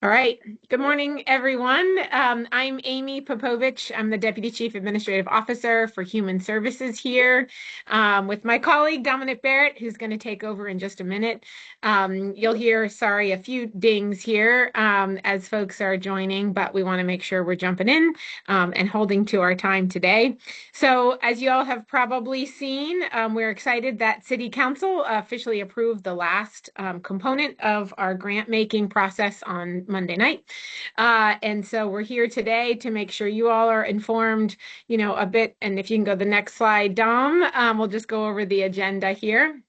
All right. Good morning, everyone. I'm Amy Popovich. I'm the Deputy Chief Administrative Officer for Human Services here, with my colleague Dominic Barrett, who's going to take over in just a minute. You'll hear, sorry, a few dings here as folks are joining, but we want to make sure we're jumping in and holding to our time today. So, as you all have probably seen, we're excited that City Council officially approved the last component of our grant making process on Monday night. And so we're here today to make sure you all are informed, a bit. And if you can go to the next slide, Dom, we'll just go over the agenda here.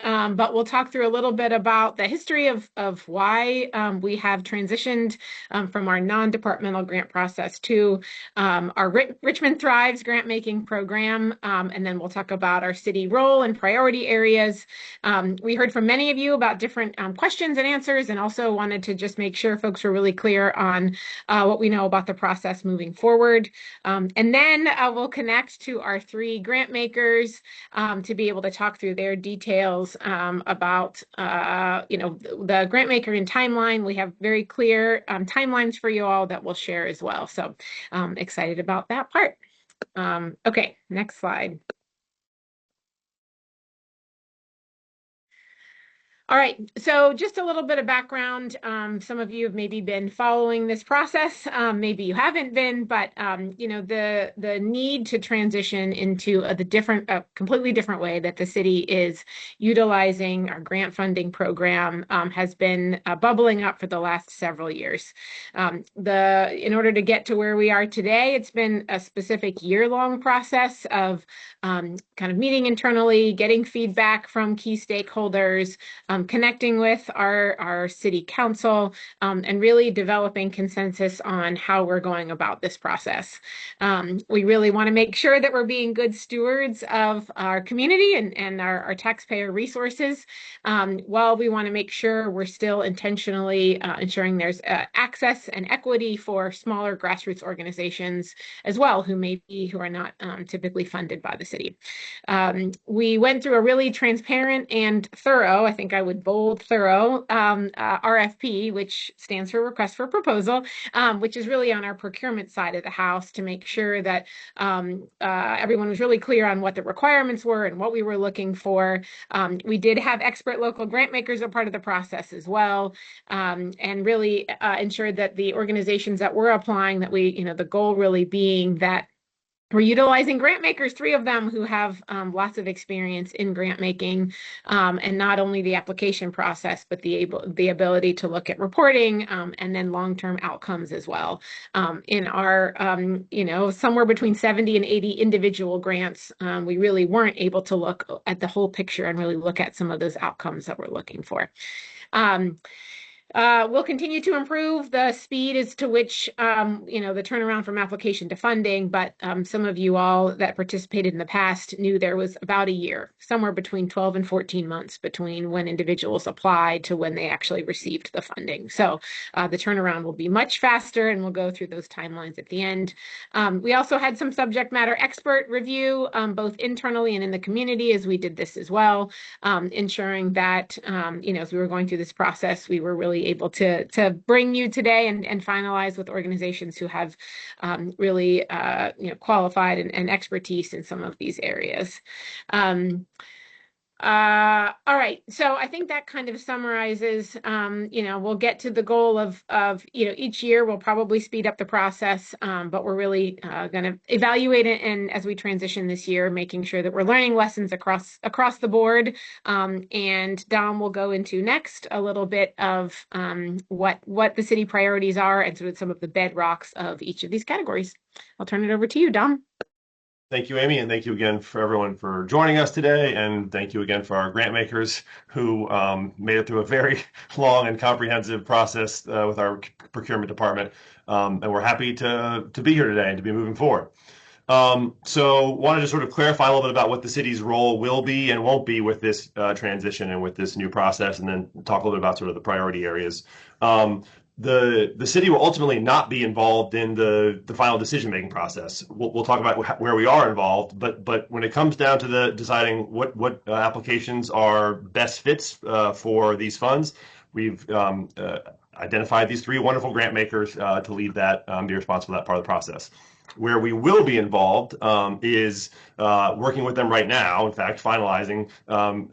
But we'll talk through a little bit about the history of why we have transitioned from our non-departmental grant process to our Richmond Thrives grant making program. And then we'll talk about our city role and priority areas. We heard from many of you about different questions and answers, and also wanted to just make sure folks were really clear on what we know about the process moving forward. And then we'll connect to our three grant makers to be able to talk through their details about the grant maker and timeline. We have very clear timelines for you all that we'll share as well. So excited about that part. Okay, next slide. All right, so just a little bit of background. Some of you have maybe been following this process. Maybe you haven't been, but the need to transition into a completely different way that the city is utilizing our grant funding program has been bubbling up for the last several years. In order to get to where we are today, it's been a specific year-long process of kind of meeting internally, getting feedback from key stakeholders, connecting with our city council, and really developing consensus on how we're going about this process. We really want to make sure that we're being good stewards of our community and our taxpayer resources, while we want to make sure we're still intentionally ensuring there's access and equity for smaller grassroots organizations as well, who are not typically funded by the city. We went through a really transparent and thorough, I think I would bold thorough, RFP, which stands for Request for Proposal, which is really on our procurement side of the house to make sure that everyone was really clear on what the requirements were and what we were looking for. We did have expert local grant makers a part of the process as well, and really ensured that the organizations that were applying, that the goal really being that we're utilizing grant makers, three of them who have lots of experience in grant making, and not only the application process, but the ability to look at reporting and then long-term outcomes as well. In our, somewhere between 70 and 80 individual grants, we really weren't able to look at the whole picture and really look at some of those outcomes that we're looking for. We'll continue to improve the speed as to which, the turnaround from application to funding, but some of you all that participated in the past knew there was about a year, somewhere between 12 and 14 months between when individuals applied to when they actually received the funding. So the turnaround will be much faster, and we'll go through those timelines at the end. We also had some subject matter expert review, both internally and in the community, as we did this as well, ensuring that, as we were going through this process, we were really able to bring you today and finalize with organizations who have really qualified and expertise in some of these areas. All right, so I think that kind of summarizes, we'll get to the goal of each year we'll probably speed up the process, but we're really going to evaluate it, and as we transition this year, making sure that we're learning lessons across the board. And Dom will go into next a little bit of what the city priorities are and sort of some of the bedrocks of each of these categories. I'll turn it over to you, Dom. Thank you, Amy, and thank you again for everyone for joining us today. And thank you again for our grant makers who made it through a very long and comprehensive process with our procurement department. And we're happy to be here today and to be moving forward. So wanted to sort of clarify a little bit about what the city's role will be and won't be with this transition and with this new process, and then talk a little bit about sort of the priority areas. The city will ultimately not be involved in the final decision-making process. We'll talk about where we are involved, but when it comes down to the deciding what applications are best fits for these funds, we've identified these three wonderful grant makers to lead that, be responsible for that part of the process. Where we will be involved is working with them right now, in fact, finalizing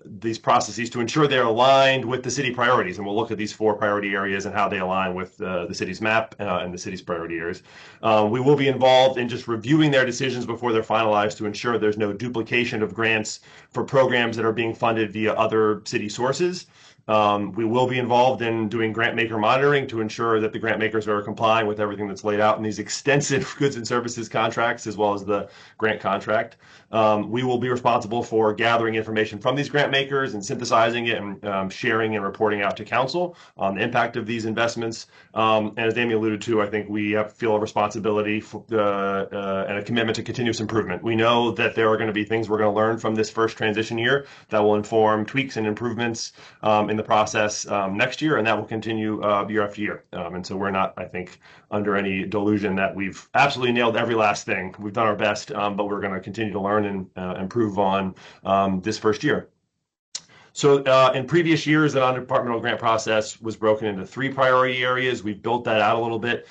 these processes to ensure they're aligned with the city priorities. And we'll look at these 4 priority areas and how they align with the city's map and the city's priority areas. We will be involved in just reviewing their decisions before they're finalized to ensure there's no duplication of grants for programs that are being funded via other city sources. We will be involved in doing grant maker monitoring to ensure that the grant makers are complying with everything that's laid out in these extensive goods and services contracts, as well as the grant contract. We will be responsible for gathering information from these grant makers and synthesizing it and sharing and reporting out to council on the impact of these investments. And as Amy alluded to, I think we feel a responsibility for, and a commitment to continuous improvement. We know that there are going to be things we're going to learn from this first transition year that will inform tweaks and improvements in the process next year, and that will continue year after year. And so we're not, I think, under any delusion that we've absolutely nailed every last thing. We've done our best, but we're going to continue to learn and improve on this first year. So in previous years, the non-departmental grant process was broken into 3 priority areas. We've built that out a little bit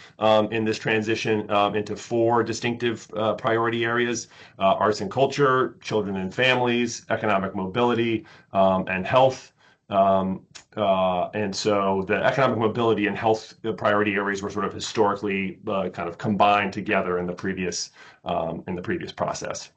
in this transition into 4 distinctive priority areas: arts and culture, children and families, economic mobility, and health. And so the economic mobility and health priority areas were sort of historically kind of combined together in the previous process.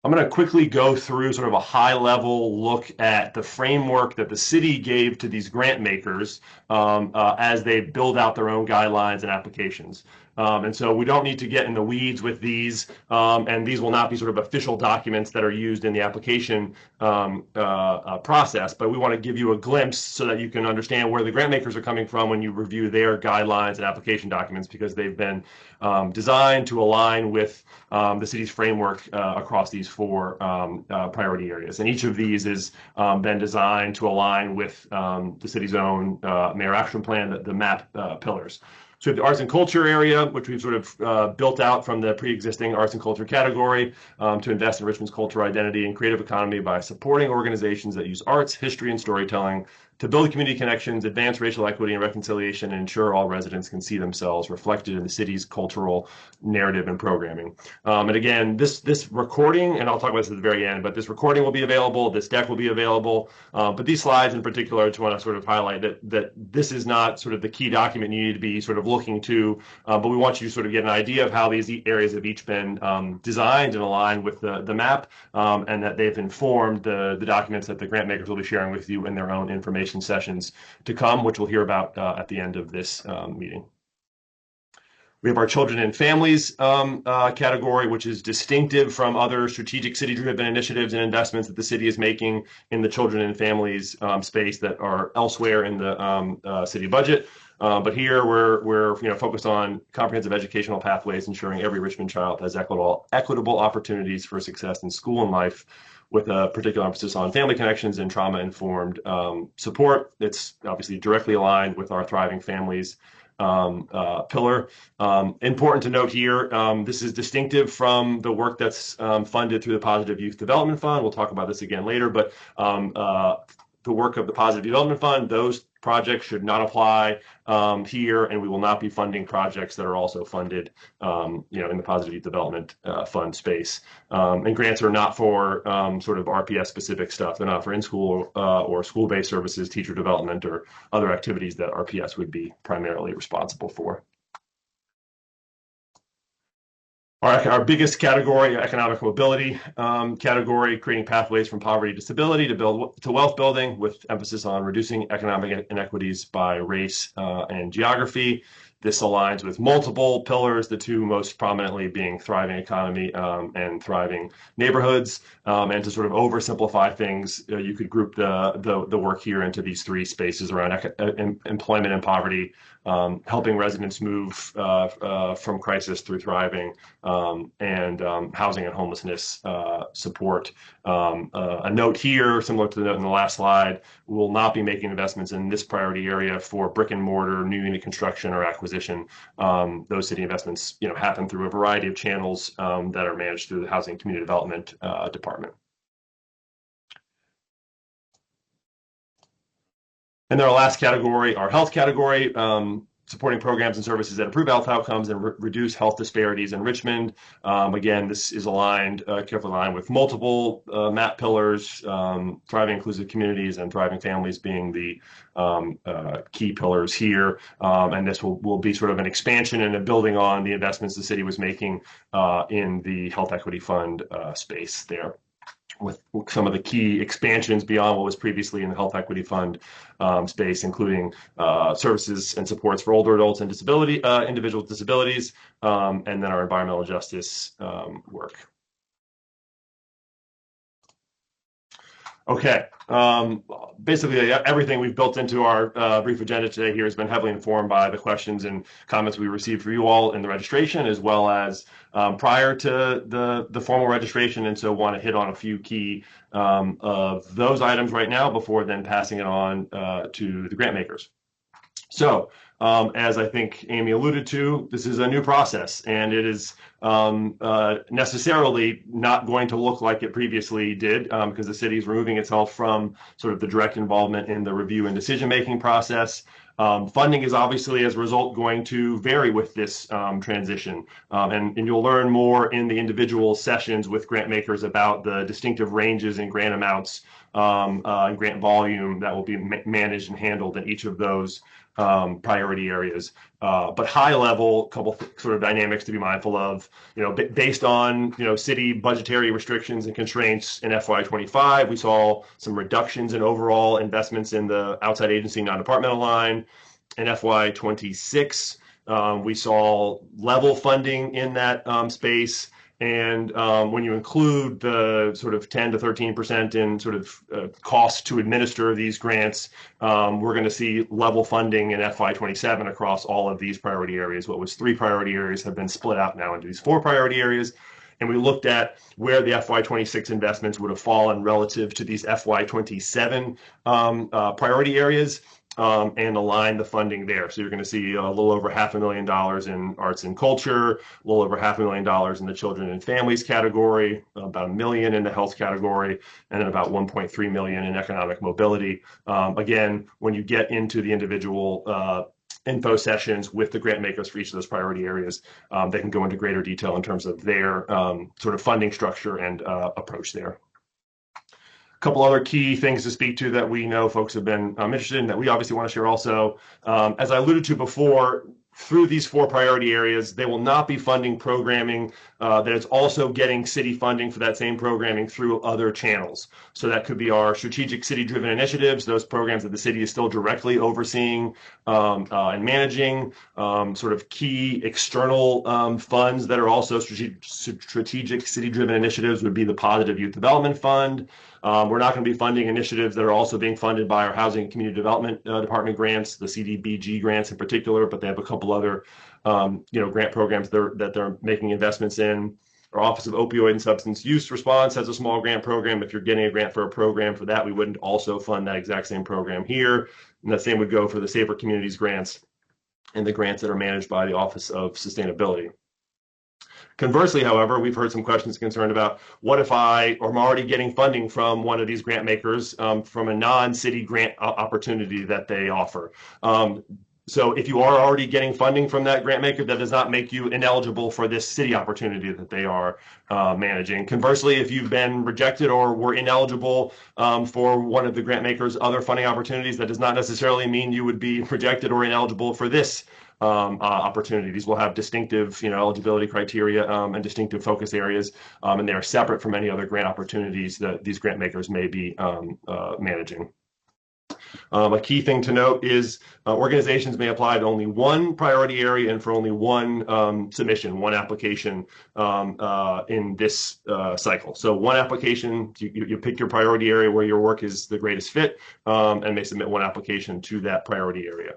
I'm going to quickly go through sort of a high-level look at the framework that the city gave to these grant makers as they build out their own guidelines and applications. And so we don't need to get in the weeds with these, and these will not be sort of official documents that are used in the application process, but we want to give you a glimpse so that you can understand where the grant makers are coming from when you review their guidelines and application documents, because they've been designed to align with the city's framework across these 4 priority areas. And each of these has been designed to align with the city's own mayor action plan, the MAP pillars. So we have the arts and culture area, which we've sort of built out from the pre-existing arts and culture category to invest in Richmond's cultural identity and creative economy by supporting organizations that use arts, history, and storytelling to build community connections, advance racial equity and reconciliation, and ensure all residents can see themselves reflected in the city's cultural narrative and programming. And again, this recording, and I'll talk about this at the very end, but this recording will be available, this deck will be available, but these slides in particular, I just want to sort of highlight that this is not sort of the key document you need to be sort of looking to, but we want you to sort of get an idea of how these areas have each been designed and aligned with the map, and that they've informed the documents that the grant makers will be sharing with you in their own information sessions to come, which we'll hear about at the end of this meeting. We have our children and families category, which is distinctive from other strategic city-driven initiatives and investments that the city is making in the children and families space that are elsewhere in the city budget. But here we're focused on comprehensive educational pathways, ensuring every Richmond child has equitable opportunities for success in school and life, with a particular emphasis on family connections and trauma-informed support. It's obviously directly aligned with our Thriving Families pillar. Important to note here, this is distinctive from the work that's funded through the Positive Youth Development Fund. We'll talk about this again later, but the work of the Positive Development Fund, those projects should not apply here, and we will not be funding projects that are also funded in the Positive Youth Development Fund space. And grants are not for sort of RPS specific stuff. They're not for in-school or school-based services, teacher development, or other activities that RPS would be primarily responsible for. Our biggest category, economic mobility category, creating pathways from poverty to stability to wealth building, with emphasis on reducing economic inequities by race and geography. This aligns with multiple pillars, the 2 most prominently being thriving economy and thriving neighborhoods. And to sort of oversimplify things, you could group the work here into these 3 spaces around employment and poverty, helping residents move from crisis through thriving, and housing and homelessness support. A note here, similar to the note in the last slide, we will not be making investments in this priority area for brick and mortar, new unit construction, or acquisition. Those city investments happen through a variety of channels that are managed through the Housing and Community Development Department. And then our last category, our health category, supporting programs and services that improve health outcomes and reduce health disparities in Richmond. Again, this is aligned, carefully aligned with multiple MAP pillars, thriving inclusive communities and thriving families being the key pillars here. And this will be sort of an expansion and a building on the investments the city was making in the health equity fund space there, with some of the key expansions beyond what was previously in the health equity fund space, including services and supports for older adults and individuals with disabilities, and then our environmental justice work. Okay. Basically, everything we've built into our brief agenda today here has been heavily informed by the questions and comments we received from you all in the registration, as well as prior to the formal registration. And so want to hit on a few key of those items right now before then passing it on to the grant makers. So, as I think Amy alluded to, this is a new process, and it is necessarily not going to look like it previously did, because the city is removing itself from sort of the direct involvement in the review and decision-making process. Funding is obviously, as a result, going to vary with this transition, and you'll learn more in the individual sessions with grant makers about the distinctive ranges in grant amounts and grant volume that will be managed and handled in each of those priority areas. But high level, couple sort of dynamics to be mindful of, based on, city budgetary restrictions and constraints in FY25, we saw some reductions in overall investments in the outside agency non-departmental line. In FY26, we saw level funding in that space. And when you include the sort of 10 to 13% in sort of cost to administer these grants, we're going to see level funding in FY27 across all of these priority areas. What was 3 priority areas have been split out now into these 4 priority areas. And we looked at where the FY26 investments would have fallen relative to these FY27 priority areas. And align the funding there. So you're going to see a little over $500,000 in arts and culture, a little over $500,000 in the children and families category, about $1 million in the health category, and then about $1.3 million in economic mobility. Again, when you get into the individual info sessions with the grant makers for each of those priority areas, they can go into greater detail in terms of their sort of funding structure and approach there. Couple other key things to speak to that we know folks have been interested in that we obviously want to share also. As I alluded to before, through these 4 priority areas, they will not be funding programming that is also getting city funding for that same programming through other channels. So that could be our strategic city-driven initiatives, those programs that the city is still directly overseeing and managing, sort of key external funds that are also strategic city-driven initiatives would be the Positive Youth Development Fund. We're not going to be funding initiatives that are also being funded by our Housing and Community Development Department grants, the CDBG grants in particular, but they have a couple other, grant programs that they're making investments in. Our Office of Opioid and Substance Use Response has a small grant program. If you're getting a grant for a program for that, we wouldn't also fund that exact same program here. And the same would go for the Safer Communities grants and the grants that are managed by the Office of Sustainability. Conversely, however, we've heard some questions concerned about what if I am already getting funding from one of these grant makers from a non-city grant opportunity that they offer. So if you are already getting funding from that grant maker, that does not make you ineligible for this city opportunity that they are managing. Conversely, if you've been rejected or were ineligible for one of the grant makers' other funding opportunities, that does not necessarily mean you would be rejected or ineligible for this opportunity. These will have distinctive, eligibility criteria and distinctive focus areas, and they are separate from any other grant opportunities that these grant makers may be managing. A key thing to note is organizations may apply to only one priority area and for only one submission, one application in this cycle. So one application, you pick your priority area where your work is the greatest fit and may submit one application to that priority area.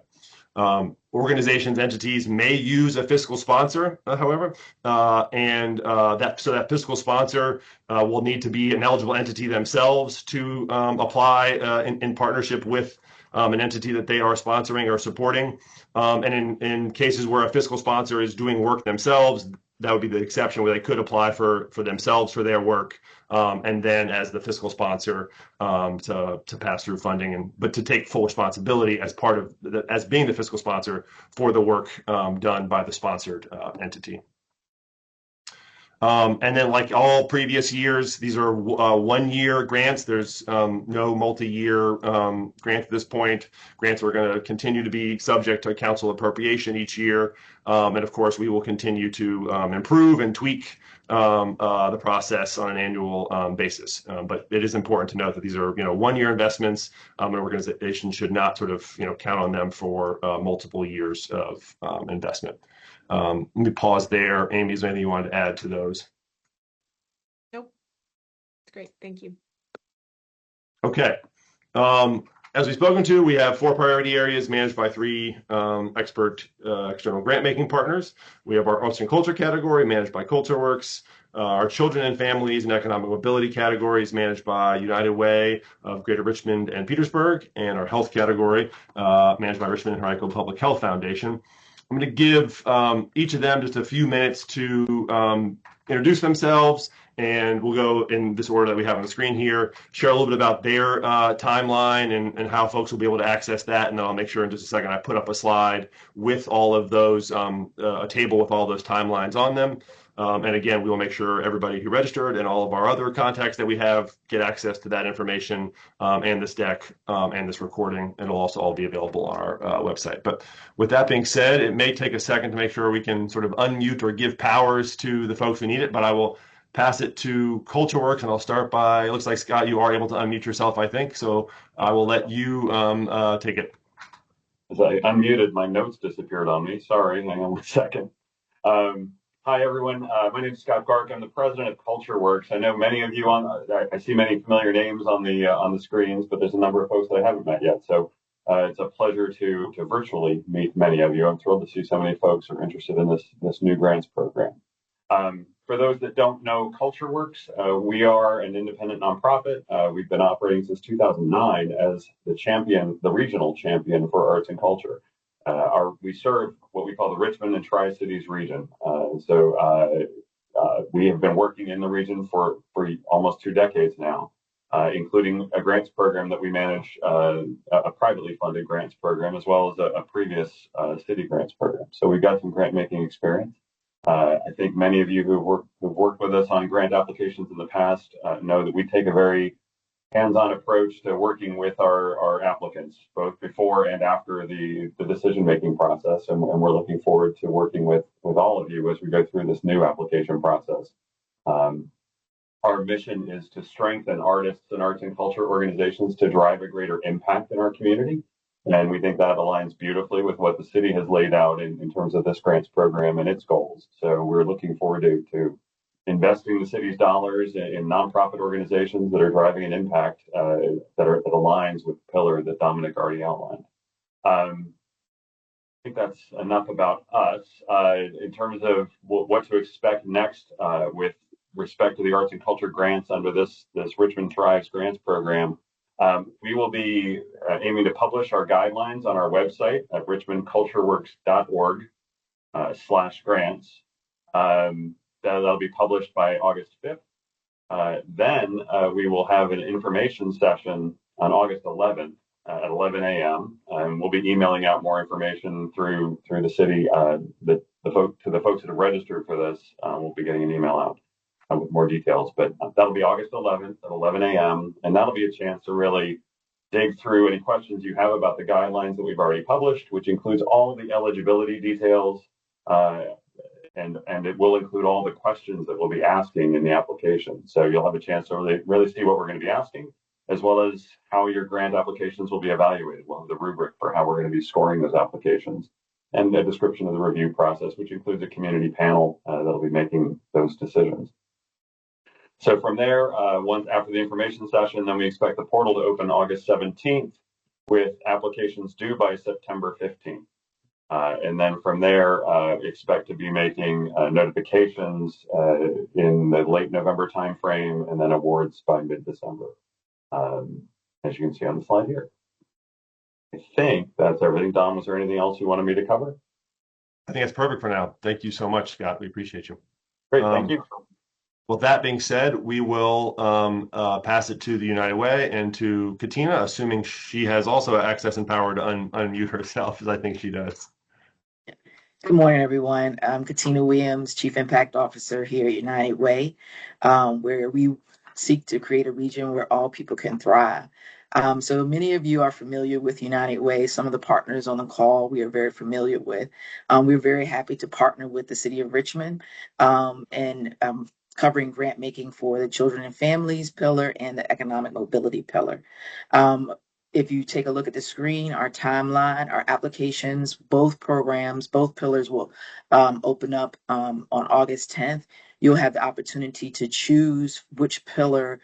Organizations, entities may use a fiscal sponsor, however, and that fiscal sponsor will need to be an eligible entity themselves to apply in partnership with an entity that they are sponsoring or supporting. And in cases where a fiscal sponsor is doing work themselves, that would be the exception where they could apply for themselves for their work, and then as the fiscal sponsor to pass through funding, but to take full responsibility as part of as being the fiscal sponsor for the work done by the sponsored entity. And then, like all previous years, these are 1-year grants. There's no multi-year grant at this point. Grants are going to continue to be subject to council appropriation each year. And of course, we will continue to improve and tweak the process on an annual basis. But it is important to note that these are 1-year investments. An organization should not sort of count on them for multiple years of investment. Let me pause there. Amy, is there anything you wanted to add to those? Nope. Great. Thank you. Okay. As we've spoken to, we have 4 priority areas managed by 3 expert external grant-making partners. We have our arts and culture category managed by CultureWorks, our children and families and economic mobility categories managed by United Way of Greater Richmond and Petersburg, and our health category managed by Richmond and Henrico Public Health Foundation. I'm going to give each of them just a few minutes to introduce themselves, and we'll go in this order that we have on the screen here, share a little bit about their timeline and how folks will be able to access that, and then I'll make sure in just a second I put up a slide with all of those, a table with all those timelines on them. And again, we will make sure everybody who registered and all of our other contacts that we have get access to that information and this deck and this recording. And it'll also all be available on our website. But with that being said, it may take a second to make sure we can sort of unmute or give powers to the folks who need it, but I will pass it to CultureWorks, and I'll start by, it looks like, Scott, you are able to unmute yourself, I think. So I will let you take it. As I unmuted, my notes disappeared on me. Sorry, hang on 1 second. Hi, everyone. My name is Scott Gark. I'm the president of CultureWorks. I know many of you I see many familiar names on the screens, but there's a number of folks that I haven't met yet. So it's a pleasure to virtually meet many of you. I'm thrilled to see so many folks are interested in this new grants program. For those that don't know CultureWorks, we are an independent nonprofit. We've been operating since 2009 as the regional champion for arts and culture. We serve what we call the Richmond and Tri-Cities region. We have been working in the region for almost 2 decades now, including a grants program that we manage, a privately funded grants program, as well as a previous city grants program. So we've got some grant making experience. I think many of you who've worked with us on grant applications in the past know that we take a very hands-on approach to working with our applicants, both before and after the decision-making process. And we're looking forward to working with all of you as we go through this new application process. Our mission is to strengthen artists and arts and culture organizations to drive a greater impact in our community. And we think that aligns beautifully with what the city has laid out in terms of this grants program and its goals. So we're looking forward to investing the city's dollars in nonprofit organizations that are driving an impact that aligns with the pillar that Dominic already outlined. I think that's enough about us. In terms of what to expect next with respect to the arts and culture grants under this Richmond Thrives grants program, we will be aiming to publish our guidelines on our website at richmondcultureworks.org/grants. That'll be published by August 5th. Then we will have an information session on August 11th at 11 a.m. And we'll be emailing out more information through the city. To the folks that have registered for this, we'll be getting an email out with more details. But that'll be August 11th at 11 a.m. And that'll be a chance to really dig through any questions you have about the guidelines that we've already published, which includes all of the eligibility details. And it will include all the questions that we'll be asking in the application. So you'll have a chance to really see what we're going to be asking, as well as how your grant applications will be evaluated. We'll have the rubric for how we're going to be scoring those applications, and a description of the review process, which includes a community panel that'll be making those decisions. So from there, once after the information session, then we expect the portal to open August 17th with applications due by September 15th. And then from there, expect to be making notifications in the late November timeframe, and then awards by mid-December, as you can see on the slide here. I think that's everything. Dom, was there anything else you wanted me to cover? I think that's perfect for now. Thank you so much, Scott. We appreciate you. Great, thank you. Well, that being said, we will pass it to the United Way and to Katina, assuming she has also access and power to unmute herself, as I think she does. Good morning, everyone. I'm Katina Williams, Chief Impact Officer here at United Way, where we seek to create a region where all people can thrive. So many of you are familiar with United Way. Some of the partners on the call we are very familiar with. We're very happy to partner with the City of Richmond and covering grant making for the Children and Families pillar and the Economic Mobility pillar. If you take a look at the screen, our timeline, our applications, both programs, both pillars will open up on August 10th. You'll have the opportunity to choose which pillar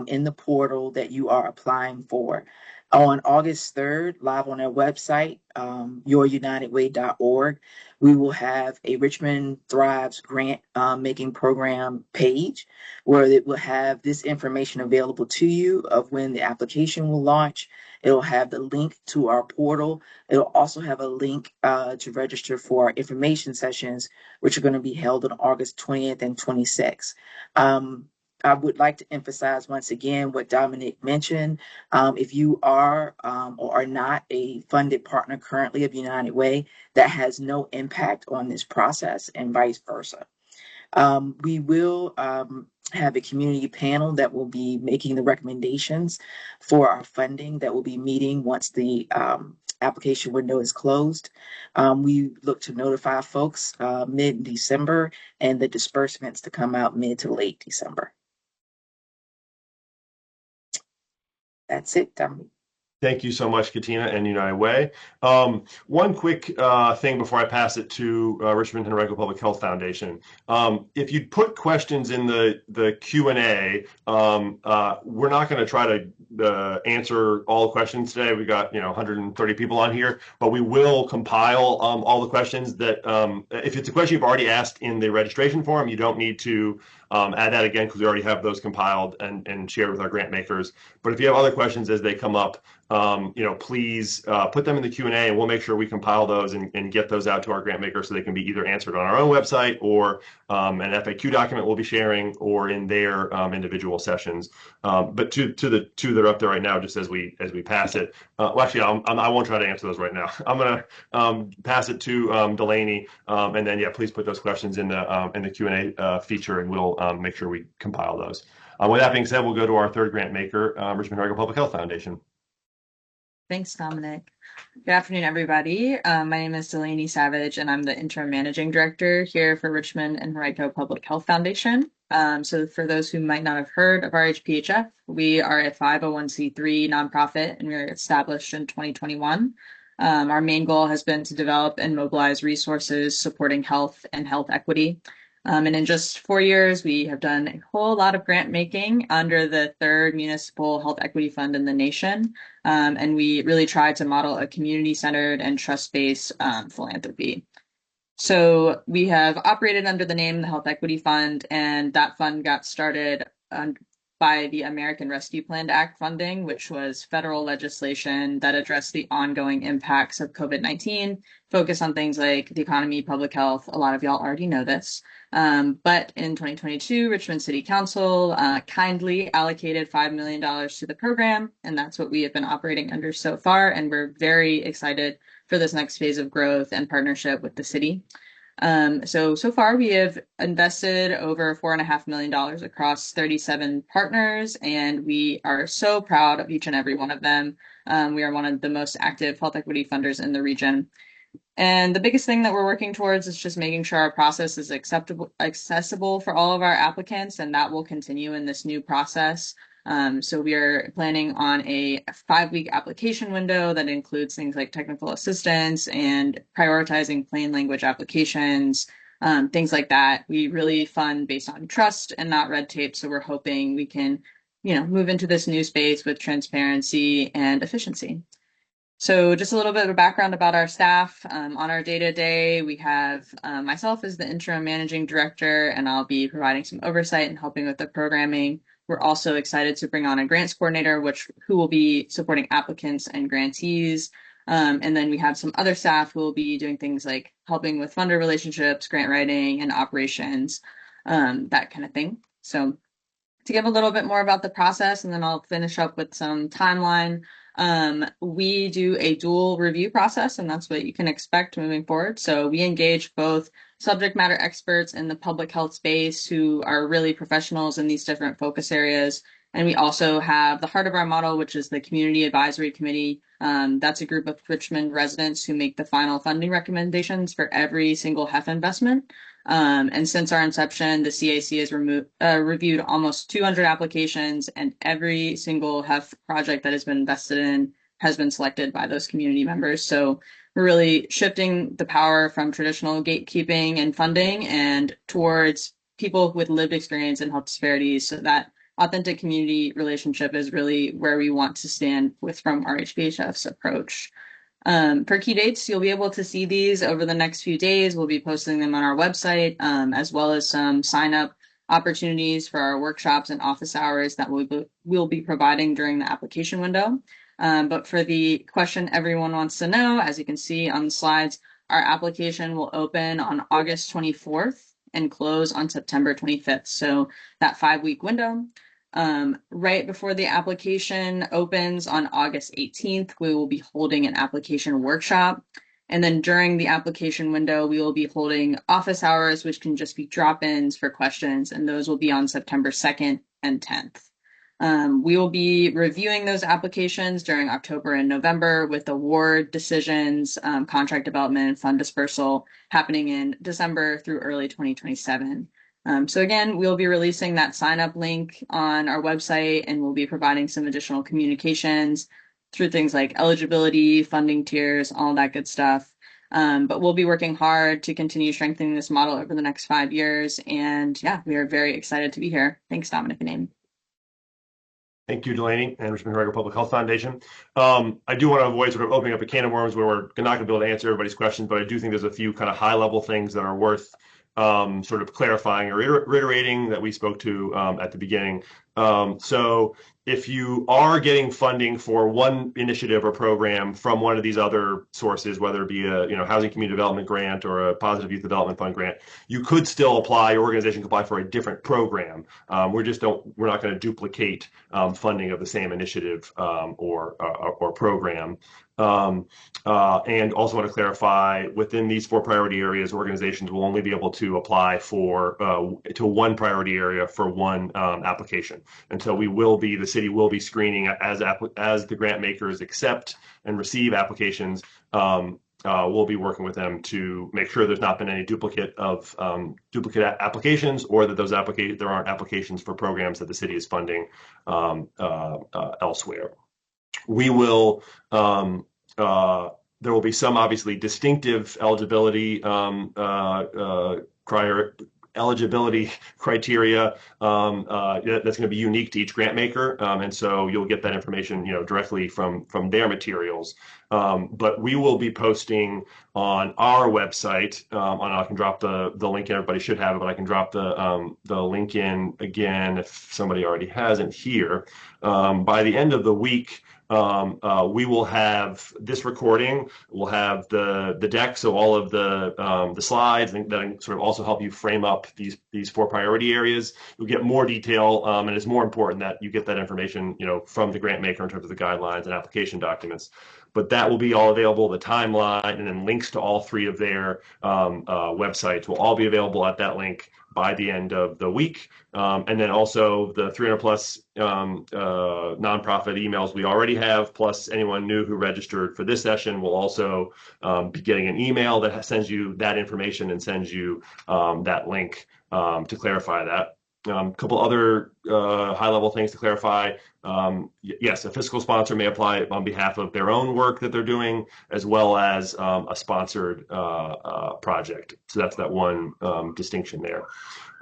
in the portal that you are applying for. On August 3rd, live on our website, yourunitedway.org, we will have a Richmond Thrives grant making program page where it will have this information available to you of when the application will launch. It'll have the link to our portal. It'll also have a link to register for our information sessions, which are going to be held on August 20th and 26th. I would like to emphasize once again what Dominic mentioned. If you are or are not a funded partner currently of United Way, that has no impact on this process and vice versa. We will have a community panel that will be making the recommendations for our funding that will be meeting once the application window is closed. We look to notify folks mid-December and the disbursements to come out mid to late December. That's it, Dominic. Thank you so much, Katina and United Way. One quick thing before I pass it to Richmond and Henrico Public Health Foundation. If you put questions in the Q&A, we're not going to try to answer all the questions today. We got 130 people on here, but we will compile all the questions that if it's a question you've already asked in the registration form, you don't need to add that again because we already have those compiled and shared with our grant makers. But if you have other questions as they come up, please put them in the Q&A and we'll make sure we compile those and get those out to our grant makers so they can be either answered on our own website or an FAQ document we'll be sharing or in their individual sessions. But to the two that are up there right now, just as we pass it, actually, I won't try to answer those right now. I'm going to pass it to Delaney, and then please put those questions in the Q&A feature, and we'll make sure we compile those. With that being said, we'll go to our third grant maker, Richmond Henrico Public Health Foundation. Thanks, Dominic. Good afternoon, everybody. My name is Delaney Savage, and I'm the interim managing director here for Richmond and Henrico Public Health Foundation. So for those who might not have heard of RHPHF, we are a 501c3 nonprofit, and we were established in 2021. Our main goal has been to develop and mobilize resources supporting health and health equity. And in just 4 years, we have done a whole lot of grant making under the third municipal health equity fund in the nation. And we really tried to model a community-centered and trust-based philanthropy. So we have operated under the name the Health Equity Fund, and that fund got started by the American Rescue Plan Act funding, which was federal legislation that addressed the ongoing impacts of COVID-19, focused on things like the economy, public health. A lot of y'all already know this. But in 2022, Richmond City Council kindly allocated $5 million to the program, and that's what we have been operating under so far. And we're very excited for this next phase of growth and partnership with the city. So far we have invested over $4.5 million across 37 partners, and we are so proud of each and every one of them. We are one of the most active health equity funders in the region. And the biggest thing that we're working towards is just making sure our process is accessible for all of our applicants, and that will continue in this new process. So we are planning on a 5-week application window that includes things like technical assistance and prioritizing plain language applications, things like that. We really fund based on trust and not red tape. So we're hoping we can, move into this new space with transparency and efficiency. So just a little bit of background about our staff. On our day-to-day, we have myself as the interim managing director, and I'll be providing some oversight and helping with the programming. We're also excited to bring on a grants coordinator, who will be supporting applicants and grantees. And then we have some other staff who will be doing things like helping with funder relationships, grant writing, and operations. that kind of thing. So to give a little bit more about the process, and then I'll finish up with some timeline. We do a dual review process, and that's what you can expect moving forward. So we engage both subject matter experts in the public health space who are really professionals in these different focus areas. And we also have the heart of our model, which is the Community Advisory Committee. That's a group of Richmond residents who make the final funding recommendations for every single HEF investment. And since our inception, the CAC has reviewed almost 200 applications, and every single HEF project that has been invested in has been selected by those community members. So we're really shifting the power from traditional gatekeeping and funding and towards people with lived experience in health disparities, so that authentic community relationship is really where we want to stand with from our HPHF's approach. For key dates, you'll be able to see these over the next few days. We'll be posting them on our website, as well as some sign up opportunities for our workshops and office hours that we'll be providing during the application window. But for the question everyone wants to know, as you can see on the slides, our application will open on August 24th and close on September 25th. So that 5-week window. Right before the application opens on August 18th, we will be holding an application workshop. And then during the application window, we will be holding office hours, which can just be drop-ins for questions, and those will be on September 2nd and 10th. We will be reviewing those applications during October and November, with award decisions, contract development, and fund dispersal happening in December through early 2027. So again, we'll be releasing that sign up link on our website, and we'll be providing some additional communications through things like eligibility, funding tiers, all that good stuff. But we'll be working hard to continue strengthening this model over the next 5 years. And yeah, we are very excited to be here. Thanks, Dominic and Amy. Thank you, Delaney and Richmond Henrico Public Health Foundation. I do want to avoid sort of opening up a can of worms where we're not going to be able to answer everybody's questions, but I do think there's a few kind of high-level things that are worth sort of clarifying or reiterating that we spoke to at the beginning. So if you are getting funding for one initiative or program from one of these other sources, whether it be a housing community development grant or a positive youth development fund grant, you could still apply. Your organization could apply for a different program. We're not going to duplicate funding of the same initiative or program. And also want to clarify, within these 4 priority areas, organizations will only be able to apply to one priority area for one application. And so the city will be screening as the grant makers accept and receive applications. We'll be working with them to make sure there's not been any duplicate applications, or that there aren't applications for programs that the city is funding elsewhere. We will. There will be some obviously distinctive eligibility criteria that's going to be unique to each grant maker, and so you'll get that information directly from their materials. But we will be posting on our website, and I can drop the link in. Everybody should have it, but I can drop the link in again if somebody already hasn't here. By the end of the week, we will have this recording. We'll have the deck, so all of the slides that sort of also help you frame up these 4 priority areas. You'll get more detail, and it's more important that you get that information, from the grant maker in terms of the guidelines and application documents. But that will be all available. The timeline and then links to all 3 of their websites will all be available at that link by the end of the week. And then also the 300 plus nonprofit emails we already have, plus anyone new who registered for this session will also be getting an email that sends you that information and sends you that link to clarify that. A couple other high-level things to clarify. Yes, a fiscal sponsor may apply on behalf of their own work that they're doing, as well as a sponsored project. So that's that one distinction there.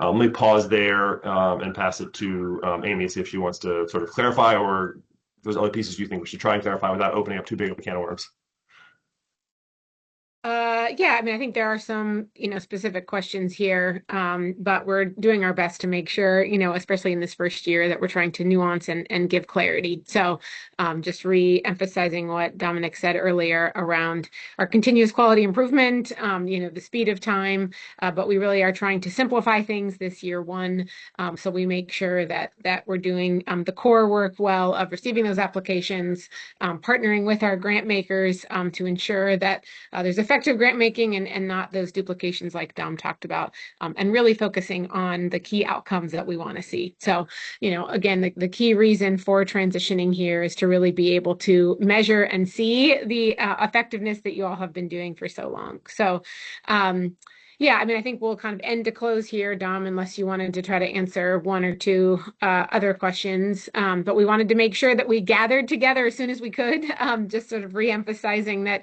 Let me pause there and pass it to Amy, see if she wants to sort of clarify, or if there's other pieces you think we should try and clarify without opening up too big of a can of worms. yeah, I mean, I think there are some, specific questions here, but we're doing our best to make sure, especially in this first year, that we're trying to nuance and give clarity. So just re-emphasizing what Dominic said earlier around our continuous quality improvement, the speed of time, but we really are trying to simplify things this year one, so we make sure that we're doing the core work well of receiving those applications, partnering with our grant makers to ensure that there's effective grant making and not those duplications like Dom talked about, and really focusing on the key outcomes that we want to see. So, again, the key reason for transitioning here is to really be able to measure and see the effectiveness that you all have been doing for so long. So, yeah, I mean, I think we'll kind of end to close here, Dom, unless you wanted to try to answer one or two other questions. But we wanted to make sure that we gathered together as soon as we could, just sort of re-emphasizing that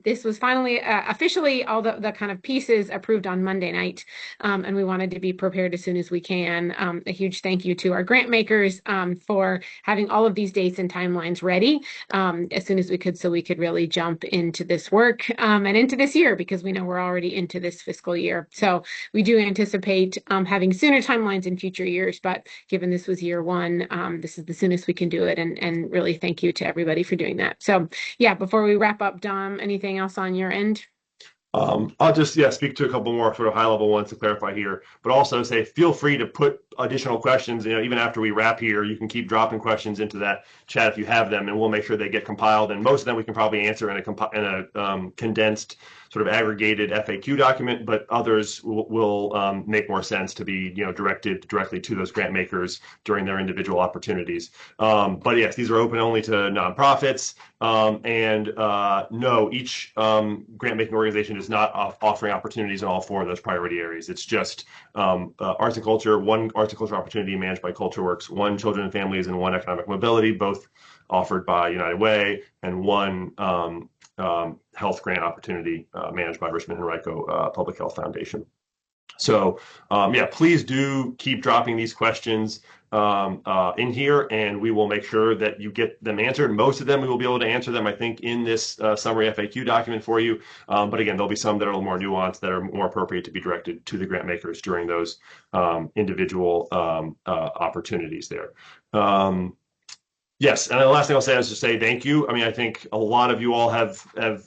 this was finally officially all the kind of pieces approved on Monday night. And we wanted to be prepared as soon as we can. A huge thank you to our grant makers for having all of these dates and timelines ready as soon as we could, so we could really jump into this work and into this year, because we know we're already into this fiscal year. So we do anticipate having sooner timelines in future years, but given this was year one, this is the soonest we can do it. And really thank you to everybody for doing that. So yeah, before we wrap up, Dom, anything else on your end? I'll just speak to a couple more sort of high level ones to clarify here, but also say feel free to put additional questions. Even after we wrap here, you can keep dropping questions into that chat if you have them, and we'll make sure they get compiled. And most of them we can probably answer in a condensed, sort of aggregated FAQ document, but others will make more sense to be directed directly to those grant makers during their individual opportunities. But yes, these are open only to nonprofits, and no, each grant making organization is not offering opportunities in all four of those priority areas. It's just arts and culture, one arts and culture opportunity managed by CultureWorks, one children and families, and one economic mobility, both offered by United Way, and one health grant opportunity managed by Richmond Henrico Public Health Foundation. So yeah, please do keep dropping these questions in here, and we will make sure that you get them answered. Most of them we will be able to answer them, I think, in this summary FAQ document for you. But again, there'll be some that are a little more nuanced, that are more appropriate to be directed to the grant makers during those individual opportunities there. Yes, and the last thing I'll say is to say thank you. I mean, I think a lot of you all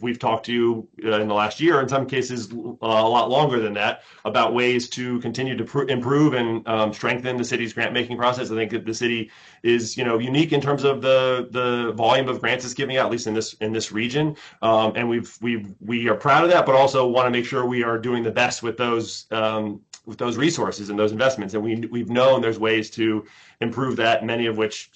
we've talked to you in the last year, in some cases a lot longer than that, about ways to continue to improve and strengthen the city's grant making process. I think that the city is unique in terms of the volume of grants it's giving out, at least in this region, and we are proud of that, but also want to make sure we are doing the best with those resources and those investments. And we've known there's ways to improve that, many of which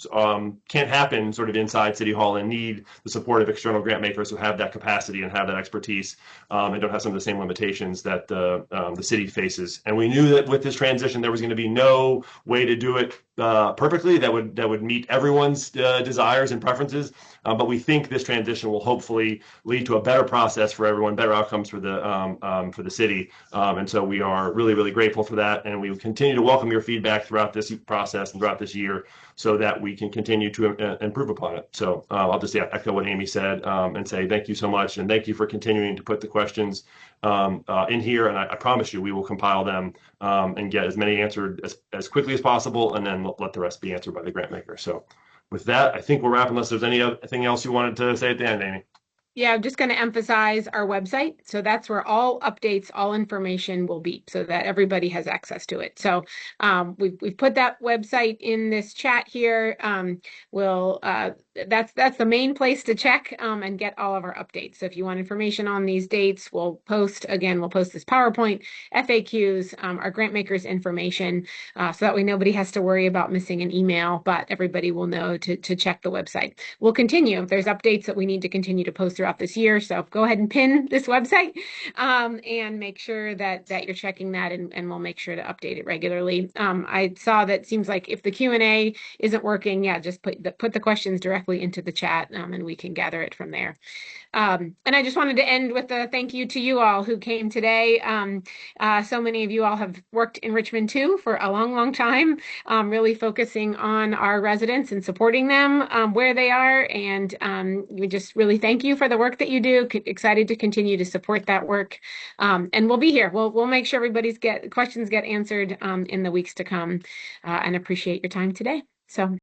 can't happen sort of inside City Hall, and need the support of external grant makers who have that capacity and have that expertise, and don't have some of the same limitations that the city faces. And we knew that with this transition, there was going to be no way to do it perfectly that would meet everyone's desires and preferences. But we think this transition will hopefully lead to a better process for everyone, better outcomes for the city. And so we are really, really grateful for that. And we will continue to welcome your feedback throughout this process and throughout this year, so that we can continue to improve upon it. So I'll just echo what Amy said, and say thank you so much. And thank you for continuing to put the questions in here. And I promise you, we will compile them and get as many answered as quickly as possible, and then let the rest be answered by the grant maker. So with that, I think we'll wrap, unless there's anything else you wanted to say at the end, Amy. Yeah, I'm just going to emphasize our website. So that's where all updates, all information will be, so that everybody has access to it. So we've put that website in this chat here. That's the main place to check and get all of our updates. So if you want information on these dates, we'll post this PowerPoint, FAQs, our grant makers information, so that way nobody has to worry about missing an email, but everybody will know to check the website. We'll continue. If there's updates that we need to continue to post throughout this year, so go ahead and pin this website and make sure that you're checking that, and we'll make sure to update it regularly. I saw that seems like if the Q&A isn't working, yeah, just put the questions directly directly into the chat, and we can gather it from there. And I just wanted to end with a thank you to you all who came today. So many of you all have worked in Richmond too for a long, long time, really focusing on our residents and supporting them where they are. And we just really thank you for the work that you do. Excited to continue to support that work. And we'll be here. We'll make sure everybody's questions get answered in the weeks to come, and appreciate your time today. So